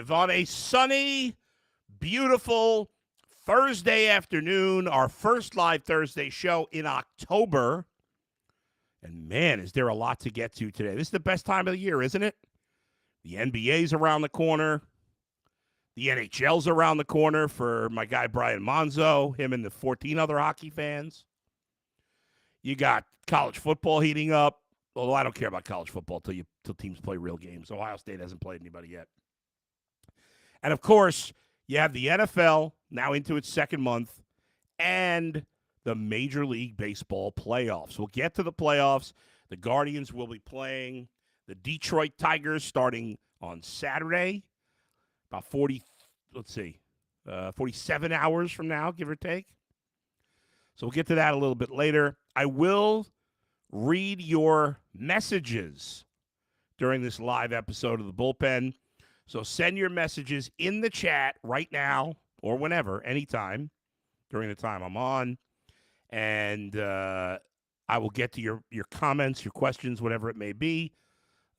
live on a sunny, beautiful Thursday afternoon, our first live Thursday show in October. And man, is there a lot to get to today. This is the best time of the year, isn't it? The NBA's around the corner. The NHL's around the corner for my guy Brian Monzo, him and the 14 other hockey fans. You got college football heating up. Although I don't care about college football till teams play real games. Ohio State hasn't played anybody yet. And, of course, you have the NFL now into its second month and the Major League Baseball playoffs. We'll get to the playoffs. The Guardians will be playing the Detroit Tigers starting on Saturday, about 47 hours from now, give or take. So we'll get to that a little bit later. I will read your messages during this live episode of the Bullpen. So send your messages in the chat right now or whenever, anytime, during the time I'm on. And I will get to your comments, your questions, whatever it may be,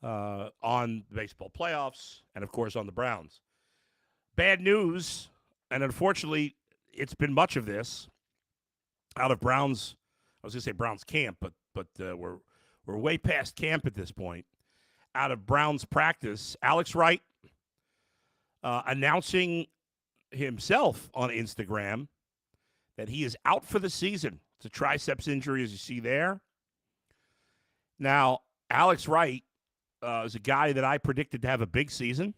on the baseball playoffs and, of course, on the Browns. Bad news, and unfortunately, it's been much of this out of Browns. I was going to say Browns camp, but we're way past camp at this point. Out of Browns practice, Alex Wright announcing himself on Instagram that he is out for the season. It's a triceps injury, as you see there. Now, Alex Wright is a guy that I predicted to have a big season.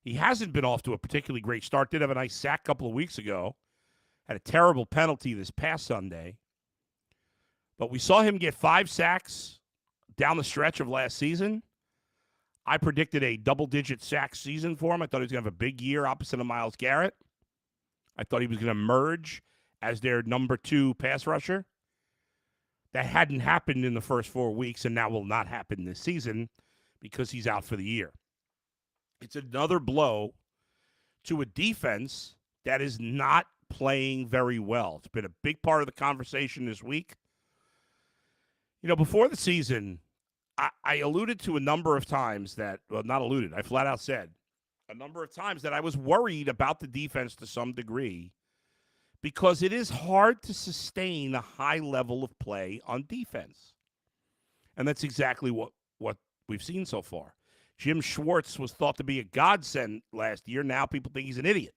He hasn't been off to a particularly great start. Did have a nice sack a couple of weeks ago. Had a terrible penalty this past Sunday. But we saw him get 5 sacks down the stretch of last season. I predicted a double-digit sack season for him. I thought he was going to have a big year opposite of Myles Garrett. I thought he was going to emerge as their number 2 pass rusher. That hadn't happened in the first 4 weeks and now will not happen this season because he's out for the year. It's another blow to a defense that is not playing very well. It's been a big part of the conversation this week. You know, before the season, I alluded to a number of times that, well, not alluded, I flat out said a number of times that I was worried about the defense to some degree because it is hard to sustain a high level of play on defense. And that's exactly what we've seen so far. Jim Schwartz was thought to be a godsend last year. Now people think he's an idiot.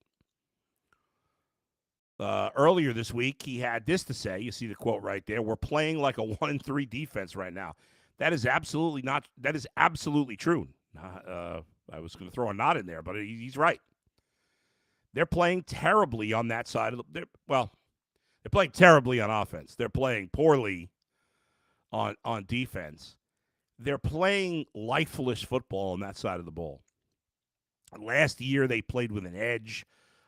Earlier this week, he had this to say. You see the quote right there. We're playing like a 1-3 defense right now. That is absolutely not. That is absolutely true. I was going to throw a nod in there, but he's right. They're playing terribly on that side of the. They're playing terribly on offense. They're playing poorly on defense. They're playing lifeless football on that side of the ball. Last year, they played with an edge,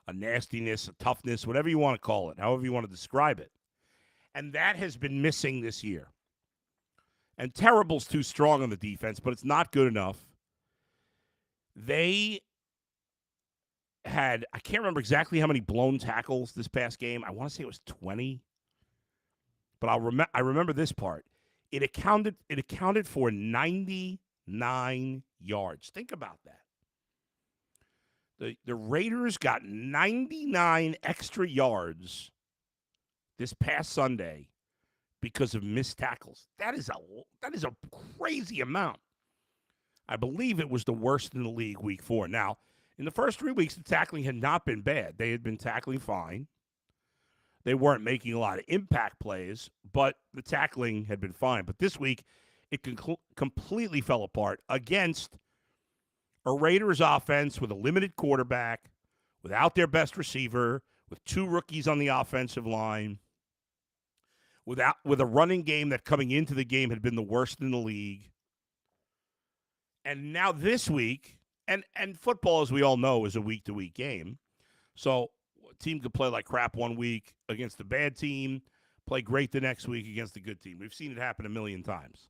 a nastiness, a toughness, whatever you want to call it, however you want to describe it. And that has been missing this year. And terrible's too strong on the defense, but it's not good enough. They had, I can't remember exactly how many blown tackles this past game. I want to say it was 20. But I remember this part. It accounted for 99 yards. Think about that. The Raiders got 99 extra yards this past Sunday because of missed tackles. That is a crazy amount. I believe it was the worst in the league week 4. Now, in the first 3 weeks, the tackling had not been bad. They had been tackling fine. They weren't making a lot of impact plays, but the tackling had been fine. But this week, it completely fell apart against a Raiders offense with a limited quarterback, without their best receiver, with 2 rookies on the offensive line, with a running game that coming into the game had been the worst in the league. And now this week, and football, as we all know, is a week-to-week game. So a team could play like crap one week against a bad team, play great the next week against a good team. We've seen it happen a million times.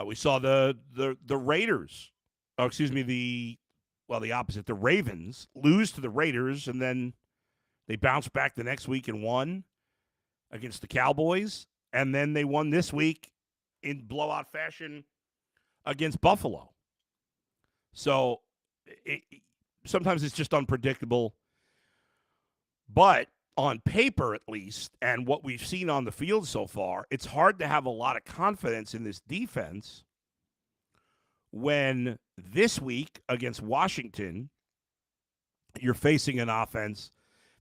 We saw the Raiders, the opposite, the Ravens, lose to the Raiders, and then they bounced back the next week and won against the Cowboys, and then they won this week in blowout fashion against Buffalo. So sometimes it's just unpredictable. But on paper, at least, and what we've seen on the field so far, it's hard to have a lot of confidence in this defense when this week against Washington, you're facing an offense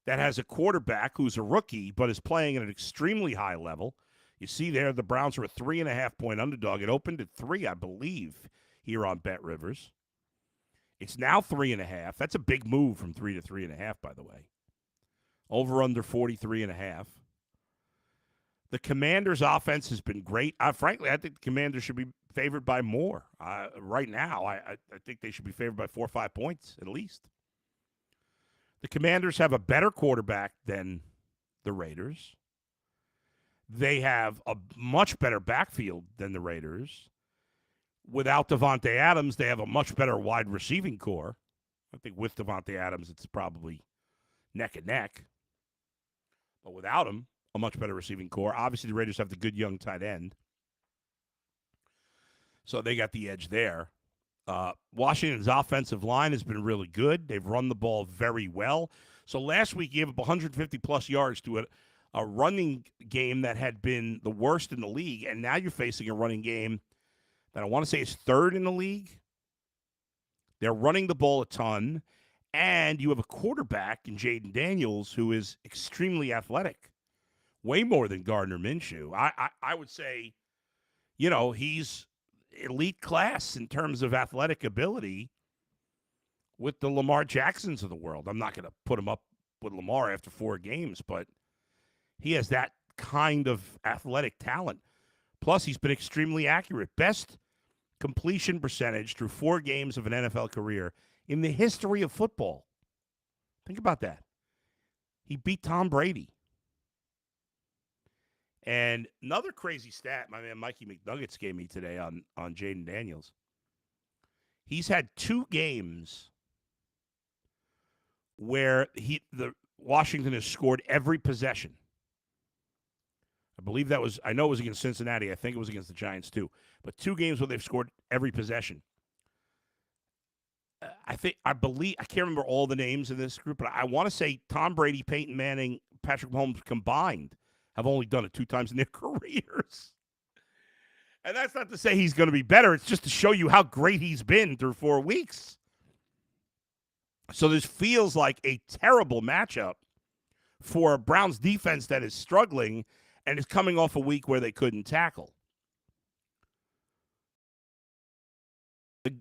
that has a quarterback who's a rookie but is playing at an extremely high level. You see there, the Browns are a 3.5-point underdog. It opened at 3, I believe, here on Bet Rivers. It's now 3.5. That's a big move from 3 to 3.5, by the way. Over under 43.5. The Commanders' offense has been great. Frankly, I think the Commanders should be favored by more. Right now, I think they should be favored by 4 or 5 points at least. The Commanders have a better quarterback than the Raiders. They have a much better backfield than the Raiders. Without Devontae Adams, they have a much better wide receiving core. I think with Devontae Adams, it's probably neck and neck. But without him, a much better receiving core. Obviously, the Raiders have the good young tight end. So they got the edge there. Washington's offensive line has been really good. They've run the ball very well. So last week, you gave up 150-plus yards to a running game that had been the worst in the league, and now you're facing a running game that I want to say is third in the league. They're running the ball a ton, and you have a quarterback in Jaden Daniels who is extremely athletic, way more than Gardner Minshew. I would say, he's elite class in terms of athletic ability with the Lamar Jacksons of the world. I'm not going to put him up with Lamar after 4 games, but he has that kind of athletic talent. Plus, he's been extremely accurate. Best completion percentage through 4 games of an NFL career in the history of football. Think about that. He beat Tom Brady. And another crazy stat my man Mikey McNuggets gave me today on Jaden Daniels. He's had 2 games where the Washington has scored every possession. I know it was against Cincinnati. I think it was against the Giants too. But 2 games where they've scored every possession. I can't remember all the names in this group, but I want to say Tom Brady, Peyton Manning, Patrick Mahomes combined have only done it 2 times in their careers. And that's not to say he's going to be better. It's just to show you how great he's been through 4 weeks. So this feels like a terrible matchup for a Browns defense that is struggling and is coming off a week where they couldn't tackle.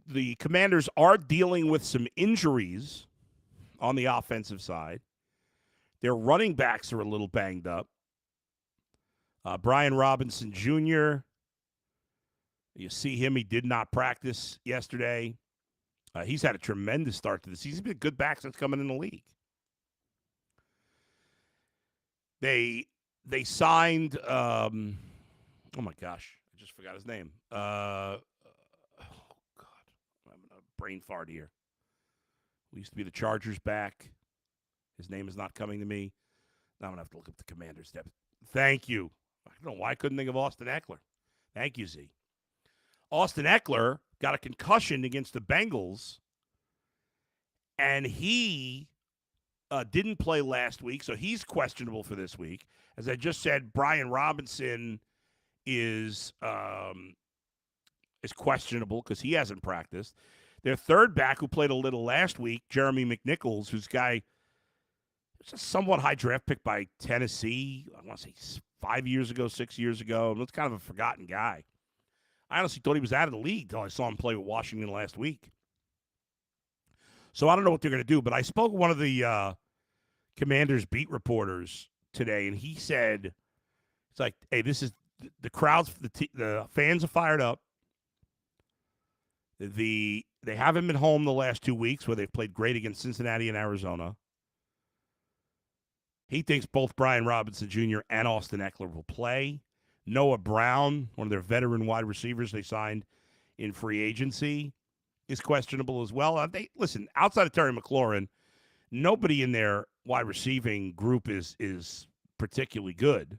The Commanders are dealing with some injuries on the offensive side. Their running backs are a little banged up. Brian Robinson Jr., you see him. He did not practice yesterday. He's had a tremendous start to the season. He's been a good back since coming in the league. They signed, oh my gosh, I just forgot his name. Oh, God, I'm having a brain fart here. We used to be the Chargers back. His name is not coming to me. Now I'm going to have to look up the Commanders' depth. Thank you. I don't know why I couldn't think of Austin Eckler. Thank you, Z. Austin Eckler got a concussion against the Bengals, and he didn't play last week, so he's questionable for this week. As I just said, Brian Robinson is questionable because he hasn't practiced. Their third back, who played a little last week, Jeremy McNichols, who's a somewhat high draft pick by Tennessee, I want to say 5 years ago, 6 years ago. It's kind of a forgotten guy. I honestly thought he was out of the league until I saw him play with Washington last week. So I don't know what they're going to do, but I spoke with one of the Commanders beat reporters today, and he said, it's like, hey, this is the crowds, the fans are fired up. They haven't been home the last 2 weeks where they've played great against Cincinnati and Arizona. He thinks both Brian Robinson Jr. and Austin Eckler will play. Noah Brown, one of their veteran wide receivers they signed in free agency, is questionable as well. Listen, outside of Terry McLaurin, nobody in their wide receiving group is particularly good.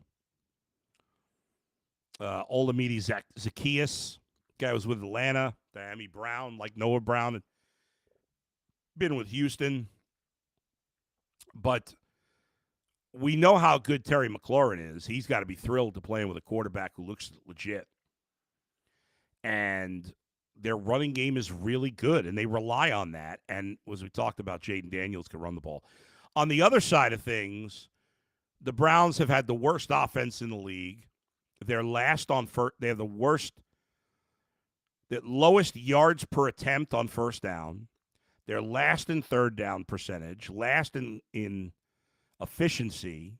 Olamide Zaccheaus, guy was with Atlanta, Diami Brown, like Noah Brown, been with Houston, but we know how good Terry McLaurin is. He's got to be thrilled to playing with a quarterback who looks legit. And their running game is really good, and they rely on that. And as we talked about, Jaden Daniels can run the ball. On the other side of things, the Browns have had the worst offense in the league. They're last on first. They have the lowest yards per attempt on first down. They're last in third down percentage, last in efficiency.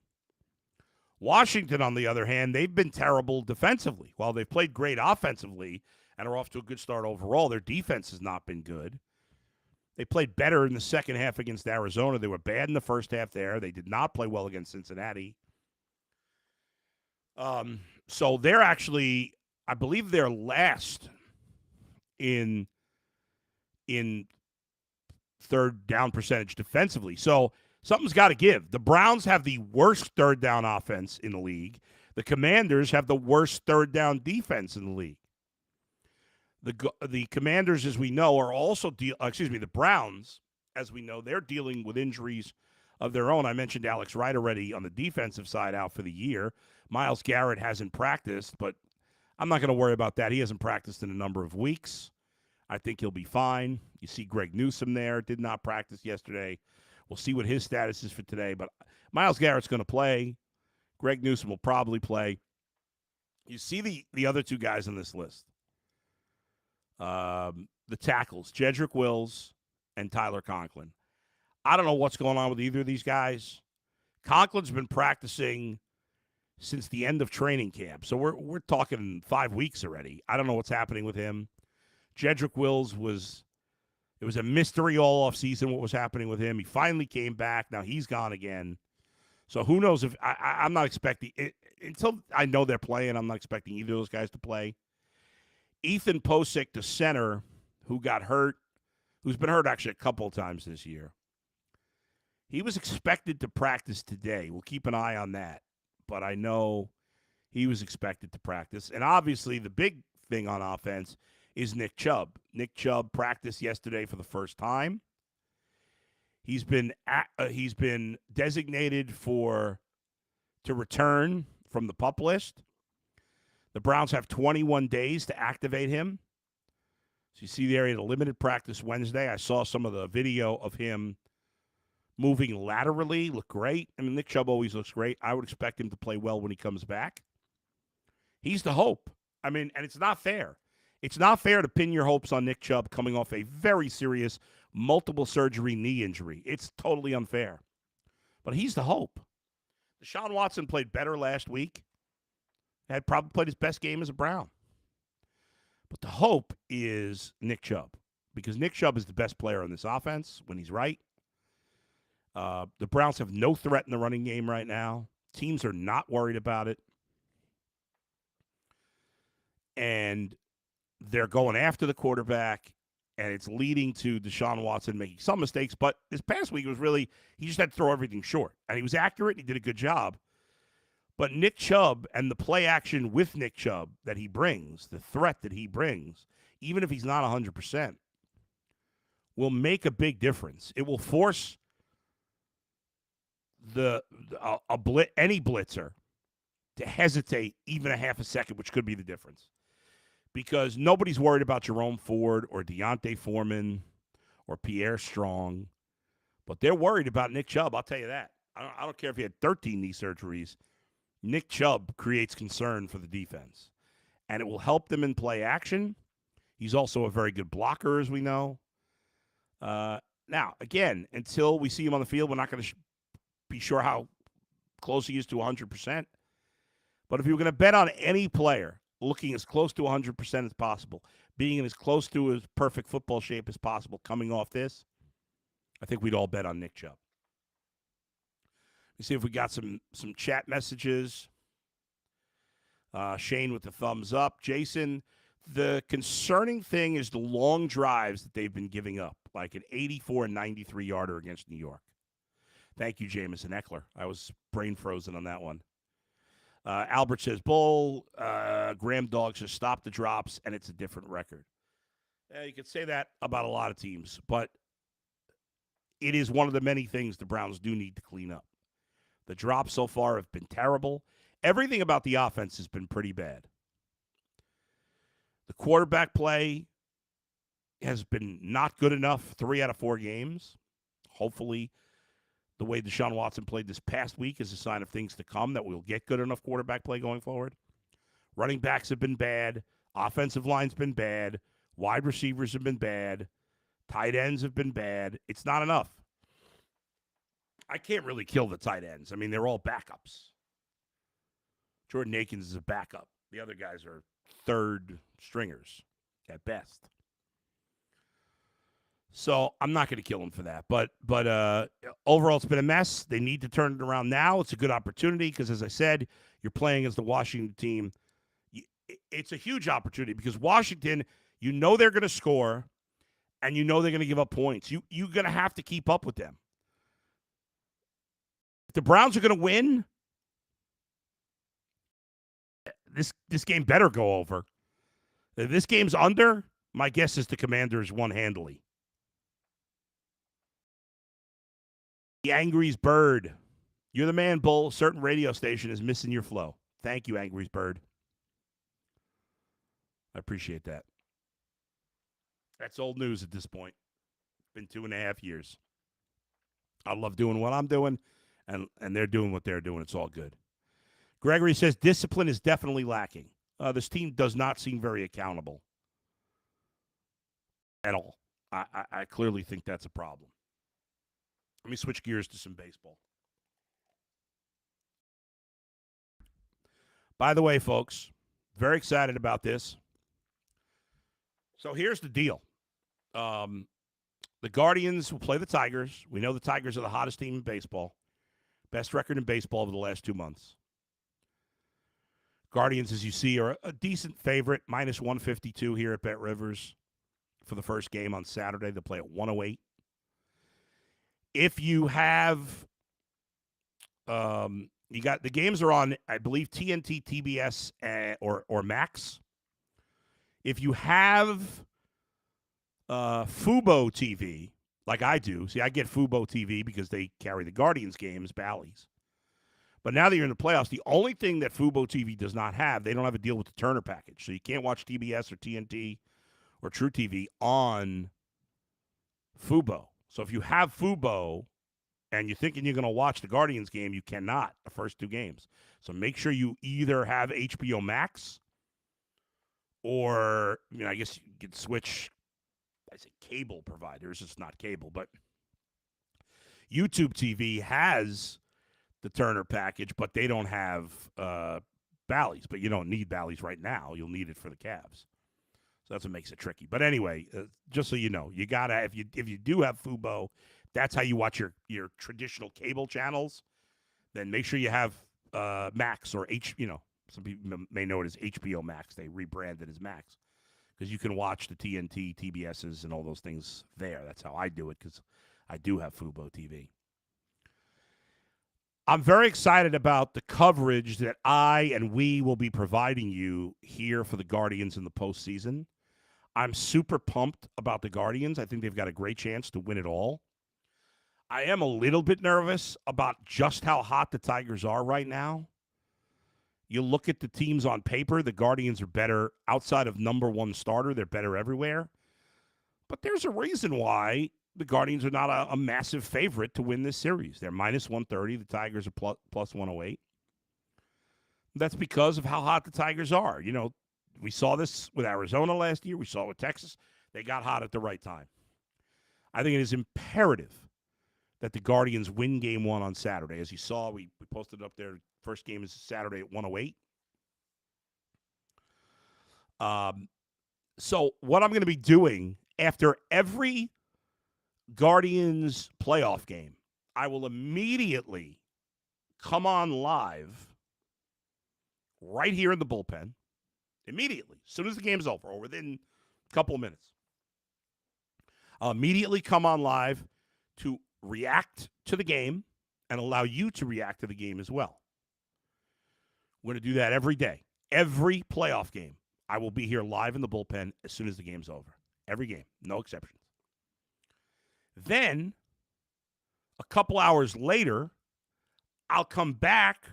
Washington, on the other hand, they've been terrible defensively. While they've played great offensively and are off to a good start overall, their defense has not been good. They played better in the second half against Arizona. They were bad in the first half there. They did not play well against Cincinnati. So they're actually, I believe they're last in third down percentage defensively. So something's got to give. The Browns have the worst third down offense in the league. The Commanders have the worst third down defense in the league. The Commanders, as we know, are also the Browns, as we know, they're dealing with injuries of their own. I mentioned Alex Wright already on the defensive side out for the year. Myles Garrett hasn't practiced, but I'm not going to worry about that. He hasn't practiced in a number of weeks. I think he'll be fine. You see Greg Newsome there, did not practice yesterday. We'll see what his status is for today, but Myles Garrett's going to play. Greg Newsome will probably play. You see the other two guys on this list. The tackles, Jedrick Wills and Tyler Conklin. I don't know what's going on with either of these guys. Conklin's been practicing since the end of training camp, so we're talking 5 weeks already. I don't know what's happening with him. Jedrick Wills it was a mystery all offseason what was happening with him. He finally came back. Now he's gone again. So who knows if I'm not expecting until I know they're playing. I'm not expecting either of those guys to play. Ethan Posick, the center, who got hurt, who's been hurt actually a couple of times this year. He was expected to practice today. We'll keep an eye on that. But I know he was expected to practice. And obviously the big thing on offense is Nick Chubb. Nick Chubb practiced yesterday for the first time. He's been designated to return from the PUP list. The Browns have 21 days to activate him. So you see there, he had a limited practice Wednesday. I saw some of the video of him moving laterally. Looked great. I mean, Nick Chubb always looks great. I would expect him to play well when he comes back. He's the hope. I mean, and it's not fair. It's not fair to pin your hopes on Nick Chubb coming off a very serious multiple surgery knee injury. It's totally unfair. But he's the hope. Deshaun Watson played better last week. Had probably played his best game as a Brown. But the hope is Nick Chubb, because Nick Chubb is the best player on this offense when he's right. The Browns have no threat in the running game right now. Teams are not worried about it. And they're going after the quarterback, and it's leading to Deshaun Watson making some mistakes. But this past week was really, he just had to throw everything short. And he was accurate. He did a good job. But Nick Chubb and the play action with Nick Chubb that he brings, the threat that he brings, even if he's not 100%, will make a big difference. It will force any blitzer to hesitate even a half a second, which could be the difference. Because nobody's worried about Jerome Ford or Deontay Foreman or Pierre Strong, but they're worried about Nick Chubb. I'll tell you that. I don't care if he had 13 knee surgeries. Nick Chubb creates concern for the defense, and it will help them in play action. He's also a very good blocker, as we know. Now, again, until we see him on the field, we're not going to be sure how close he is to 100%. But if you were going to bet on any player looking as close to 100% as possible, being in as close to his perfect football shape as possible coming off this, I think we'd all bet on Nick Chubb. Let's see if we got some chat messages. Shane with the thumbs up. Jason, the concerning thing is the long drives that they've been giving up, like an 84 and 93-yarder against New York. Thank you, Jameson Eckler. I was brain frozen on that one. Albert says, Bull, Graham Dog says, stop the drops, and it's a different record. You could say that about a lot of teams, but it is one of the many things the Browns do need to clean up. The drops so far have been terrible. Everything about the offense has been pretty bad. The quarterback play has been not good enough 3 out of 4 games. Hopefully, the way Deshaun Watson played this past week is a sign of things to come, that we'll get good enough quarterback play going forward. Running backs have been bad. Offensive line's been bad. Wide receivers have been bad. Tight ends have been bad. It's not enough. I can't really kill the tight ends. I mean, they're all backups. Jordan Akins is a backup. The other guys are third stringers at best. So I'm not going to kill him for that. But overall, it's been a mess. They need to turn it around now. It's a good opportunity because, as I said, you're playing as the Washington team. It's a huge opportunity because Washington, you know they're going to score, and you know they're going to give up points. You're going to have to keep up with them. If the Browns are going to win, this game better go over. If this game's under, my guess is the Commanders won handily. The Angry's Bird. You're the man, Bull. Certain radio station is missing your flow. Thank you, Angry's Bird. I appreciate that. That's old news at this point. It's been 2.5 years. I love doing what I'm doing, and they're doing what they're doing. It's all good. Gregory says discipline is definitely lacking. This team does not seem very accountable at all. I clearly think that's a problem. Let me switch gears to some baseball. By the way, folks, very excited about this. So here's the deal. The Guardians will play the Tigers. We know the Tigers are the hottest team in baseball. Best record in baseball over the last 2 months. Guardians, as you see, are a decent favorite, minus 152 here at Bet Rivers for the first game on Saturday. They'll play at 108. If you have, you got the games are on, I believe, TNT, TBS, or Max. If you have Fubo TV, like I do, see, I get Fubo TV because they carry the Guardians games, Bally's. But now that you're in the playoffs, the only thing that Fubo TV does not have, they don't have a deal with the Turner package. So you can't watch TBS or TNT or True TV on Fubo. So if you have Fubo and you're thinking you're going to watch the Guardians game, you cannot the first 2 games. So make sure you either have HBO Max or, I guess you could switch, I say cable providers. It's not cable, but YouTube TV has the Turner package, but they don't have Bally's. But you don't need Bally's right now. You'll need it for the Cavs. So that's what makes it tricky. But anyway, just so you know, you gotta if you do have Fubo, that's how you watch your traditional cable channels. Then make sure you have Max or some people may know it as HBO Max. They rebranded as Max because you can watch the TNT, TBSs, and all those things there. That's how I do it because I do have Fubo TV. I'm very excited about the coverage that I and we will be providing you here for the Guardians in the postseason. I'm super pumped about the Guardians. I think they've got a great chance to win it all. I am a little bit nervous about just how hot the Tigers are right now. You look at the teams on paper, the Guardians are better outside of number 1 starter. They're better everywhere. But there's a reason why the Guardians are not a massive favorite to win this series. They're minus 130. The Tigers are plus 108. That's because of how hot the Tigers are. We saw this with Arizona last year. We saw it with Texas. They got hot at the right time. I think it is imperative that the Guardians win game 1 on Saturday. As you saw, we posted it up there. First game is Saturday at 108. So what I'm going to be doing after every Guardians playoff game, I will immediately come on live right here in the bullpen. Immediately, as soon as the game's over, or within a couple of minutes. I'll immediately come on live to react to the game and allow you to react to the game as well. We're going to do that every day. Every playoff game, I will be here live in the bullpen as soon as the game's over. Every game, no exceptions. Then, A couple hours later, I'll come back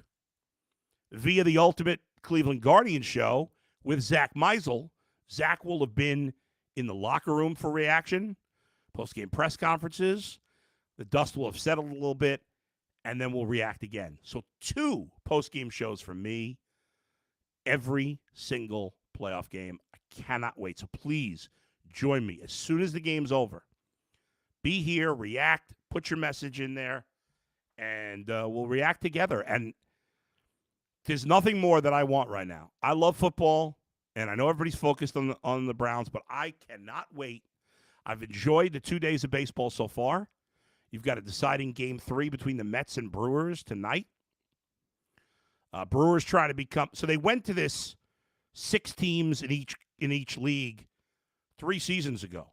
via the Ultimate Cleveland Guardians show with Zach Meisel. Zach will have been in the locker room for reaction, post-game press conferences. The dust will have settled a little bit, and then we'll react again. So 2 post-game shows from me every single playoff game. I cannot wait. So please join me as soon as the game's over. Be here, react, put your message in there, and we'll react together. And there's nothing more that I want right now. I love football, and I know everybody's focused on the Browns, but I cannot wait. I've enjoyed the 2 days of baseball so far. You've got a deciding Game 3 between the Mets and Brewers tonight. Brewers trying to become – so they went to this 6 teams in each league 3 seasons ago.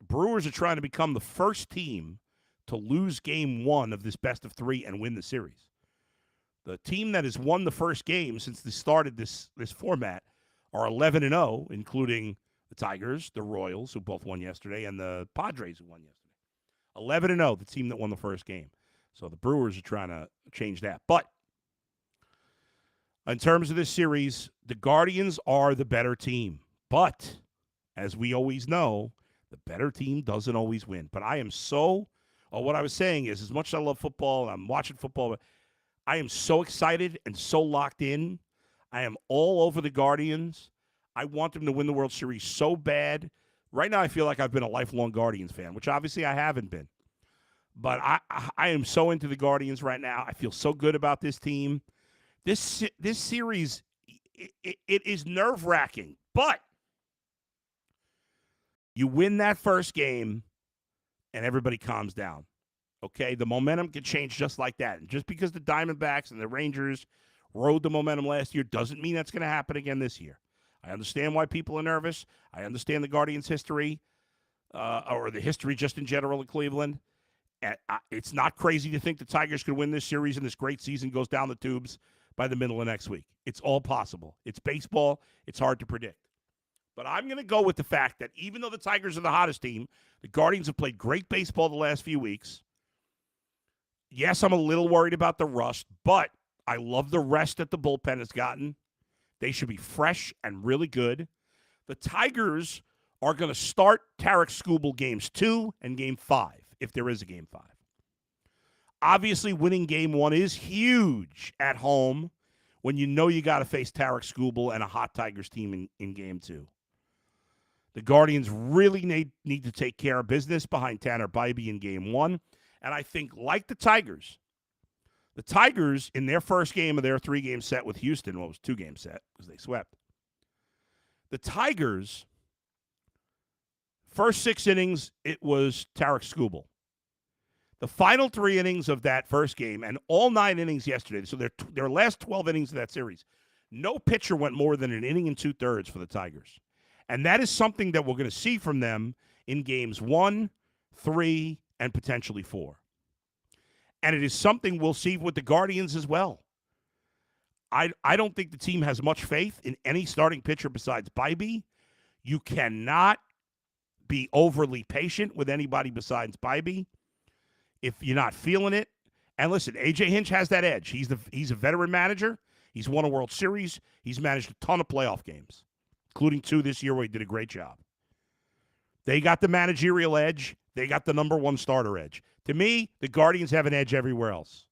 Brewers are trying to become the first team to lose Game 1 of this best of 3 and win the series. The team that has won the first game since they started this format are 11-0, including the Tigers, the Royals, who both won yesterday, and the Padres, who won yesterday. 11-0, the team that won the first game. So the Brewers are trying to change that. But in terms of this series, the Guardians are the better team. But, as we always know, the better team doesn't always win. But I am so – what I was saying is, as much as I love football, I'm watching football, I am so excited and so locked in. I am all over the Guardians. I want them to win the World Series so bad. Right now I feel like I've been a lifelong Guardians fan, which obviously I haven't been. But I am so into the Guardians right now. I feel so good about this team. This series, it is nerve-wracking. But you win that first game, and everybody calms down. Okay? The momentum can change just like that. And just because the Diamondbacks and the Rangers rode the momentum last year doesn't mean that's going to happen again this year. I understand why people are nervous. I understand the Guardians' history, or the history just in general in Cleveland. And it's not crazy to think the Tigers could win this series and this great season goes down the tubes by the middle of next week. It's all possible. It's baseball. It's hard to predict. But I'm going to go with the fact that even though the Tigers are the hottest team, the Guardians have played great baseball the last few weeks. Yes, I'm a little worried about the rust, but I love the rest that the bullpen has gotten. They should be fresh and really good. The Tigers are going to start Tarek Skubal games 2 and game 5, if there is a game 5. Obviously, winning game 1 is huge at home when you know you got to face Tarek Skubal and a hot Tigers team in game 2. The Guardians really need to take care of business behind Tanner Bybee in game 1. And I think, like the Tigers, in their first game of their 3-game set with Houston, well, it was 2-game set because they swept. The Tigers, first 6 innings, it was Tarek Skubal. The final 3 innings of that first game and all 9 innings yesterday, so their last 12 innings of that series, no pitcher went more than an inning and 2/3 for the Tigers. And that is something that we're going to see from them in games 1, 3, and potentially 4. And it is something we'll see with the Guardians as well. I don't think the team has much faith in any starting pitcher besides Bybee. You cannot be overly patient with anybody besides Bybee if you're not feeling it. And listen, A.J. Hinch has that edge. He's a veteran manager. He's won a World Series. He's managed a ton of playoff games, including 2 this year where he did a great job. They got the managerial edge. They got the number 1 starter edge. To me, the Guardians have an edge everywhere else.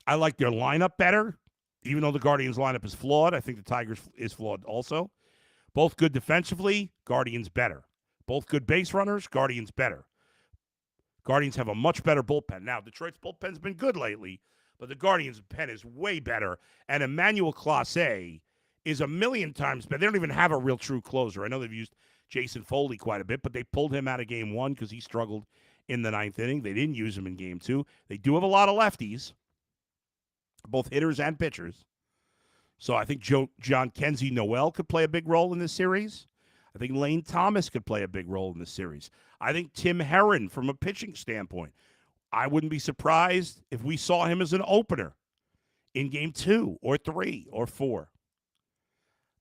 I like their lineup better, even though the Guardians lineup is flawed. I think the Tigers is flawed also. Both good defensively, Guardians better. Both good base runners, Guardians better. Guardians have a much better bullpen. Now, Detroit's bullpen's been good lately, but the Guardians' pen is way better. And Emmanuel Clase is a million times better. They don't even have a real true closer. I know they've used Jason Foley quite a bit, but they pulled him out of game 1 because he struggled in the 9th inning. They didn't use him in game 2. They do have a lot of lefties, both hitters and pitchers. So I think John Kenzie Noel could play a big role in this series. I think Lane Thomas could play a big role in this series. I think Tim Herron, from a pitching standpoint, I wouldn't be surprised if we saw him as an opener in game 2 or 3 or 4.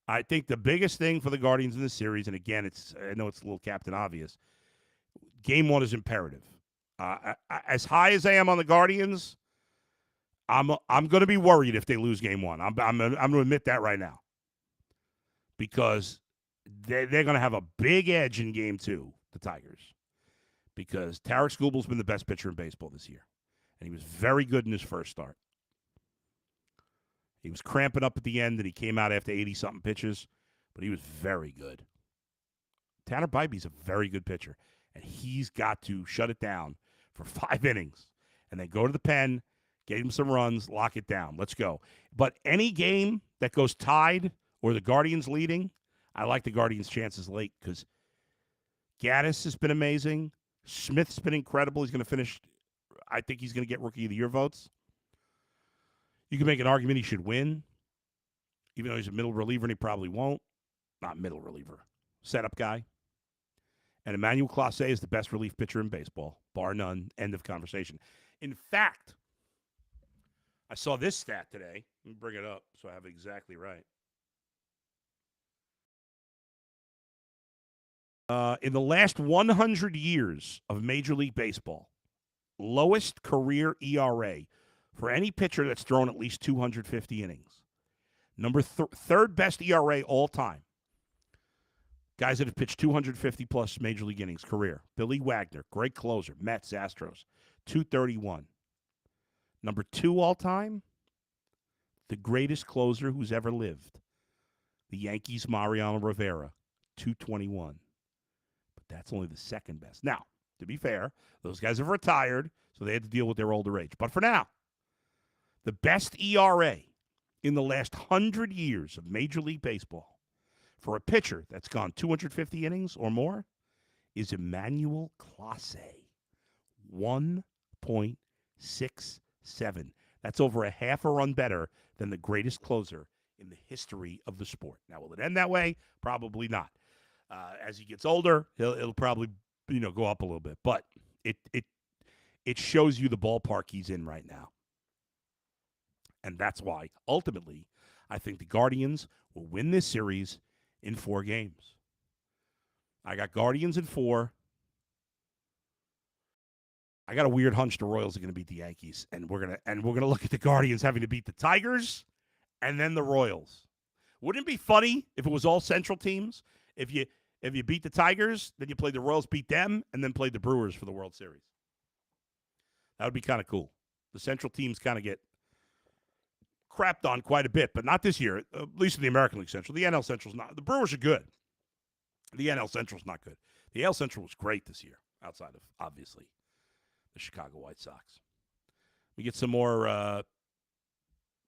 I think the biggest thing for the Guardians in this series, and again, I know it's a little Captain Obvious, game 1 is imperative. As high as I am on the Guardians, I'm going to be worried if they lose game one. I'm going to admit that right now, because they're going to have a big edge in game two, the Tigers, because Tarek Skubal's been the best pitcher in baseball this year, and he was very good in his first start. He was cramping up at the end, and he came out after 80-something pitches, but he was very good. Tanner Bybee's a very good pitcher, and he's got to shut it down for 5 innings and then go to the pen, get him some runs, lock it down. Let's go. But any game that goes tied or the Guardians leading, I like the Guardians' chances late, because Gaddis has been amazing. Smith's been incredible. He's going to finish, I think he's going to get Rookie of the Year votes. You can make an argument he should win, even though he's a middle reliever, and he probably won't. Not middle reliever. Setup guy. And Emmanuel Clase is the best relief pitcher in baseball, bar none. End of conversation. In fact, I saw this stat today. Let me bring it up so I have it exactly right. In the last 100 years of Major League Baseball, lowest career ERA for any pitcher that's thrown at least 250 innings. Third best ERA all time. Guys that have pitched 250-plus Major League innings career. Billy Wagner, great closer, Mets, Astros, 231. Number 2 all time, the greatest closer who's ever lived, the Yankees' Mariano Rivera, 221. But that's only the second best. Now, to be fair, those guys have retired, so they had to deal with their older age. But for now, the best ERA in the last 100 years of Major League Baseball for a pitcher that's gone 250 innings or more is Emmanuel Clase, 1.67. That's over a half a run better than the greatest closer in the history of the sport. Now, will it end that way? Probably not. As he gets older, it'll probably go up a little bit. But it shows you the ballpark he's in right now. And that's why, ultimately, I think the Guardians will win this series in 4 games. I got Guardians in 4. I got a weird hunch the Royals are going to beat the Yankees, and we're gonna look at the Guardians having to beat the Tigers and then the Royals. Wouldn't it be funny if it was all Central teams? If you beat the Tigers, then you play the Royals, beat them, and then play the Brewers for the World Series. That would be kind of cool. The Central teams kind of get crapped on quite a bit, but not this year, at least in the American League Central. The NL Central's not. The Brewers are good. The NL Central's not good. The AL Central was great this year, outside of, obviously, the Chicago White Sox. We get some more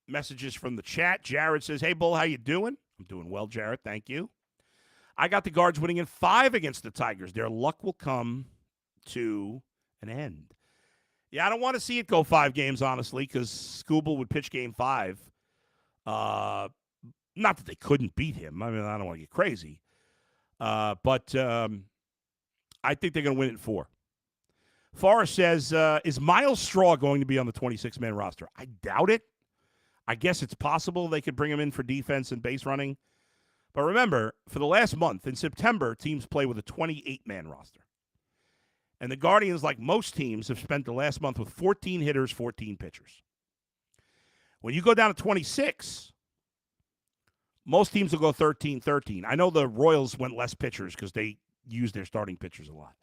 messages from the chat. Jared says, "Hey, Bull, how you doing?" I'm doing well, Jared. Thank you. I got the Guards winning in 5 against the Tigers. Their luck will come to an end. Yeah, I don't want to see it go 5 games, honestly, because Skubal would pitch game 5. Not that they couldn't beat him. I mean, I don't want to get crazy. But I think they're going to win it in 4. Forrest says, is Miles Straw going to be on the 26-man roster? I doubt it. I guess it's possible they could bring him in for defense and base running. But remember, for the last month, in September, teams play with a 28-man roster. And the Guardians, like most teams, have spent the last month with 14 hitters, 14 pitchers. When you go down to 26, most teams will go 13-13. I know the Royals went less pitchers because they use their starting pitchers a lot.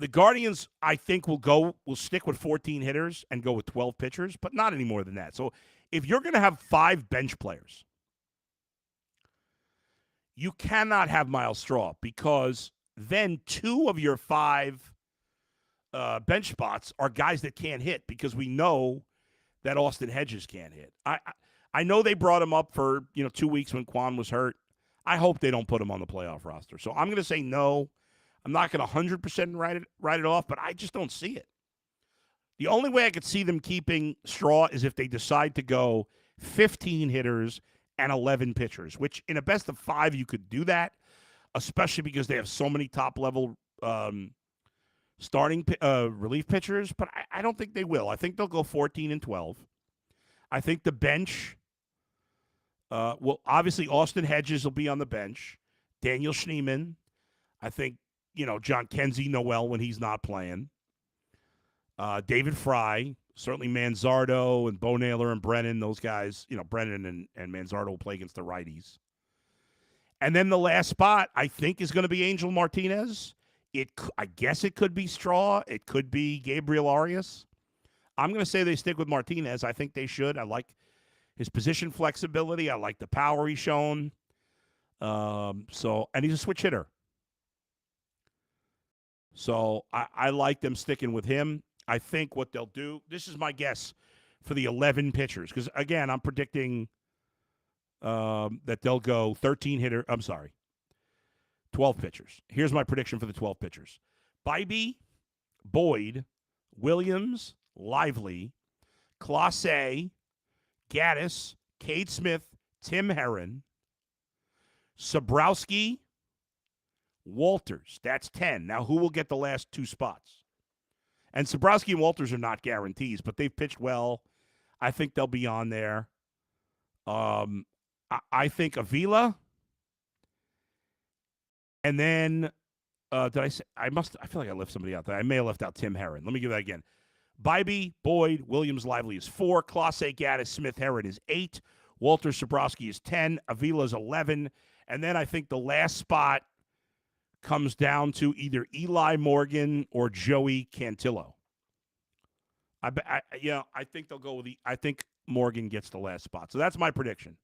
The Guardians, I think, will stick with 14 hitters and go with 12 pitchers, but not any more than that. So if you're going to have 5 bench players, you cannot have Miles Straw, because then 2 of your 5 bench spots are guys that can't hit, because we know that Austin Hedges can't hit. I know they brought him up for 2 weeks when Quan was hurt. I hope they don't put him on the playoff roster. So I'm going to say no. I'm not going to 100% write it off, but I just don't see it. The only way I could see them keeping Straw is if they decide to go 15 hitters and 11 pitchers, which in a best of 5 you could do that, especially because they have so many top-level starting relief pitchers. But I don't think they will. I think they'll go 14 and 12. I think the bench obviously Austin Hedges will be on the bench. Daniel Schneemann. I think, John Kenzie Noel when he's not playing. David Fry, certainly Manzardo and Bo Naylor and Brennan, those guys, Brennan and Manzardo will play against the righties. And then the last spot, I think, is going to be Angel Martinez. I guess it could be Straw. It could be Gabriel Arias. I'm going to say they stick with Martinez. I think they should. I like his position flexibility. I like the power he's shown. And he's a switch hitter. So I like them sticking with him. I think what they'll do, this is my guess for the 11 pitchers. Because, again, I'm predicting that they'll go 12 pitchers. Here's my prediction for the 12 pitchers. Bybee, Boyd, Williams, Lively, Clase, Gaddis, Cade Smith, Tim Herron, Sobrowski, Walters. That's 10. Now, who will get the last 2 spots? And Sobrowski and Walters are not guarantees, but they've pitched well. I think they'll be on there. I think Avila. And then, did I say? I feel like I left somebody out there. I may have left out Tim Herron. Let me give that again. Bybee, Boyd, Williams, Lively is 4. Clase, Gaddis, Smith, Herron is 8. Walter Sobrowski is 10. Avila is 11. And then I think the last spot comes down to either Eli Morgan or Joey Cantillo. I think they'll go with I think Morgan gets the last spot. So that's my prediction.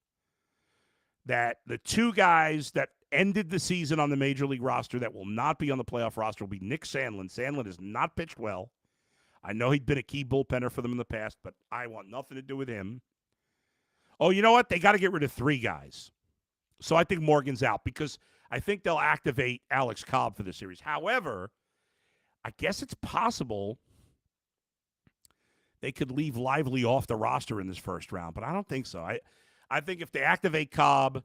That the 2 guys that ended the season on the Major League roster that will not be on the playoff roster will be Nick Sandlin. Sandlin has not pitched well. I know he'd been a key bullpenner for them in the past, but I want nothing to do with him. Oh, you know what? They got to get rid of 3 guys. So I think Morgan's out because I think they'll activate Alex Cobb for the series. However, I guess it's possible they could leave Lively off the roster in this first round, but I don't think so. I think if they activate Cobb,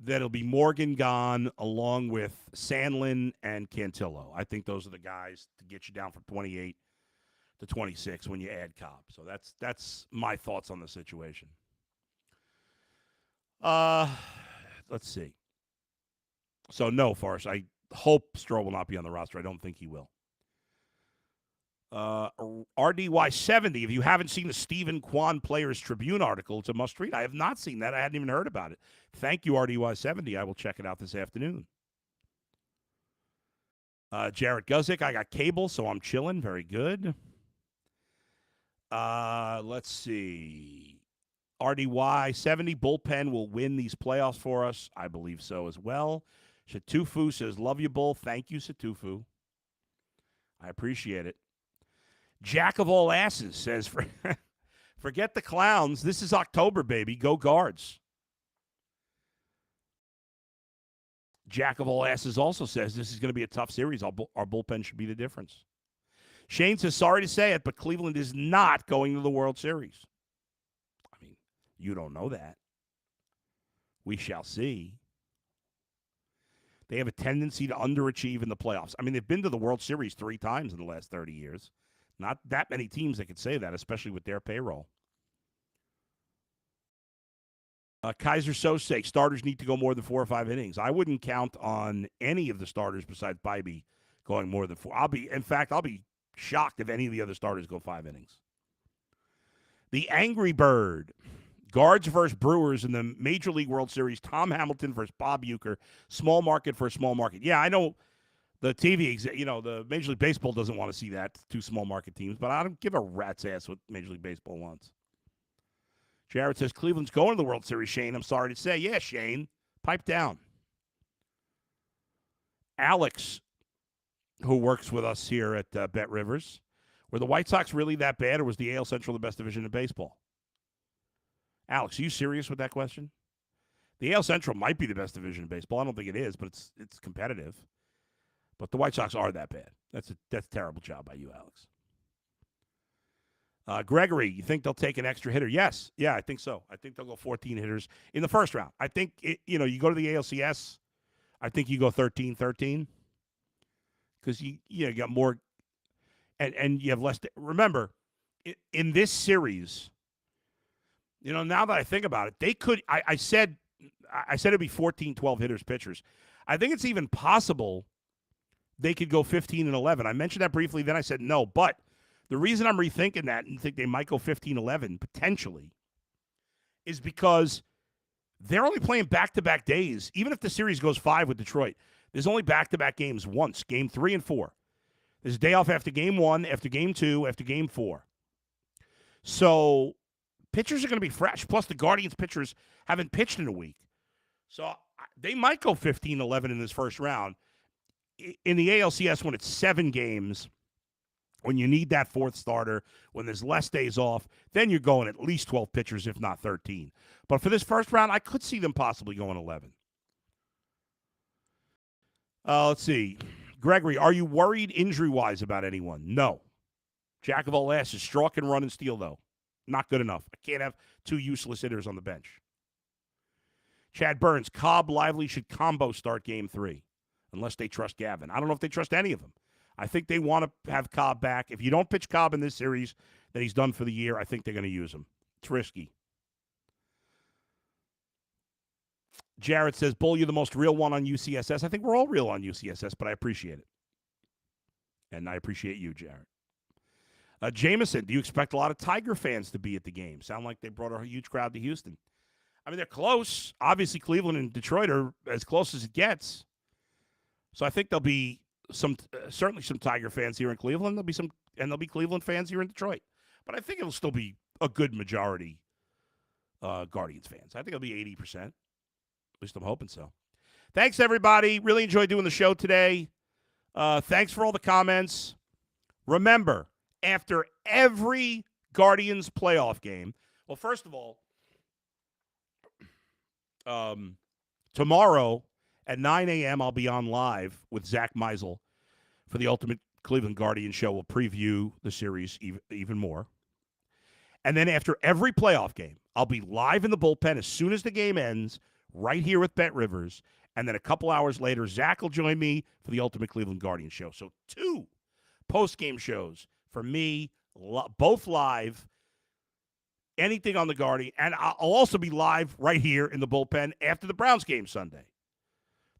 that it'll be Morgan gone along with Sandlin and Cantillo. I think those are the guys to get you down from 28 to 26 when you add Cobb. So that's my thoughts on the situation. Let's see. So no, Forrest. I hope Stroh will not be on the roster. I don't think he will. RDY70, if you haven't seen the Stephen Kwan Players Tribune article, it's a must-read. I have not seen that. I hadn't even heard about it. Thank you, RDY70. I will check it out this afternoon. Jarrett Guzik, I got cable, so I'm chilling. Very good. Let's see. RDY70, bullpen will win these playoffs for us. I believe so as well. Shatufu says, love you, Bull. Thank you, Shatufu. I appreciate it. Jack of all asses says, forget the clowns. This is October, baby. Go Guards. Jack of all asses also says this is going to be a tough series. Our bullpen should be the difference. Shane says, sorry to say it, but Cleveland is not going to the World Series. I mean, you don't know that. We shall see. They have a tendency to underachieve in the playoffs. I mean, they've been to the World Series 3 times in the last 30 years. Not that many teams that could say that, especially with their payroll. Kaiser Sose, starters need to go more than 4 or 5 innings. I wouldn't count on any of the starters besides Bybee going more than 4. I'll be shocked if any of the other starters go 5 innings. The Angry Bird. Guards versus Brewers in the Major League World Series. Tom Hamilton versus Bob Uecker. Small market for a small market. Yeah, I know the the Major League Baseball doesn't want to see that, 2 small market teams, but I don't give a rat's ass what Major League Baseball wants. Jared says, Cleveland's going to the World Series, Shane. I'm sorry to say. Yeah, Shane. Pipe down. Alex, who works with us here at Bet Rivers, were the White Sox really that bad, or was the AL Central the best division in baseball? Alex, are you serious with that question? The AL Central might be the best division in baseball. I don't think it is, but it's competitive. But the White Sox are that bad. That's a terrible job by you, Alex. Gregory, you think they'll take an extra hitter? Yes. Yeah, I think so. I think they'll go 14 hitters in the first round. I think, you go to the ALCS, I think you go 13-13 because you got more and you have less. Remember, in this series, now that I think about it, they could – I said it'd be 14, 12 hitters, pitchers. I think it's even possible they could go 15 and 11. I mentioned that briefly. Then I said no, but The reason I'm rethinking that and think they might go 15-11 potentially is because they're only playing back-to-back days. Even if the series goes 5 with Detroit, there's only back-to-back games once, game 3 and 4. There's a day off after game 1, after game 2, after game 4. So pitchers are going to be fresh. Plus, the Guardians pitchers haven't pitched in a week. So they might go 15-11 in this first round. In the ALCS, when it's 7 games, when you need that fourth starter, when there's less days off, then you're going at least 12 pitchers, if not 13. But for this first round, I could see them possibly going 11. Let's see. Gregory, are you worried injury-wise about anyone? No. Jack of all asses. Straw can run and steal, though. Not good enough. I can't have 2 useless hitters on the bench. Chad Burns, Cobb, Lively should combo start game 3, unless they trust Gavin. I don't know if they trust any of them. I think they want to have Cobb back. If you don't pitch Cobb in this series, then he's done for the year. I think they're going to use him. It's risky. Jarrett says, Bull, you're the most real one on UCSS. I think we're all real on UCSS, but I appreciate it. And I appreciate you, Jarrett. Jameson, do you expect a lot of Tiger fans to be at the game? Sound like they brought a huge crowd to Houston. I mean, they're close. Obviously, Cleveland and Detroit are as close as it gets. So I think there'll be certainly some Tiger fans here in Cleveland. There'll be Cleveland fans here in Detroit. But I think it'll still be a good majority Guardians fans. I think it'll be 80%. At least I'm hoping so. Thanks, everybody. Really enjoyed doing the show today. Thanks for all the comments. Remember, after every Guardians playoff game, well, first of all, tomorrow at 9 a.m., I'll be on live with Zach Meisel for the Ultimate Cleveland Guardian Show. We'll preview the series even more. And then after every playoff game, I'll be live in the bullpen as soon as the game ends, right here with Bet Rivers. And then a couple hours later, Zach will join me for the Ultimate Cleveland Guardian Show. So 2 post-game shows for me, both live. Anything on the Guardian. And I'll also be live right here in the bullpen after the Browns game Sunday.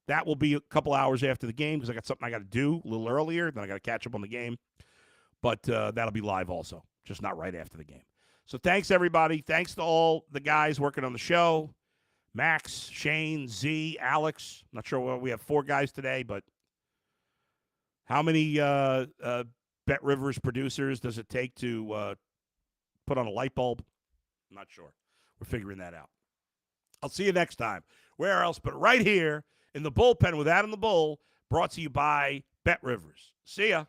That will be a couple hours after the game because I got something I got to do a little earlier. Then I got to catch up on the game. But that'll be live also, just not right after the game. So thanks, everybody. Thanks to all the guys working on the show. Max, Shane, Z, Alex. I'm not sure what we have 4 guys today, but how many Bet Rivers producers does it take to put on a light bulb? I'm not sure. We're figuring that out. I'll see you next time. Where else but right here in the bullpen with Adam the Bull, brought to you by Bet Rivers. See ya.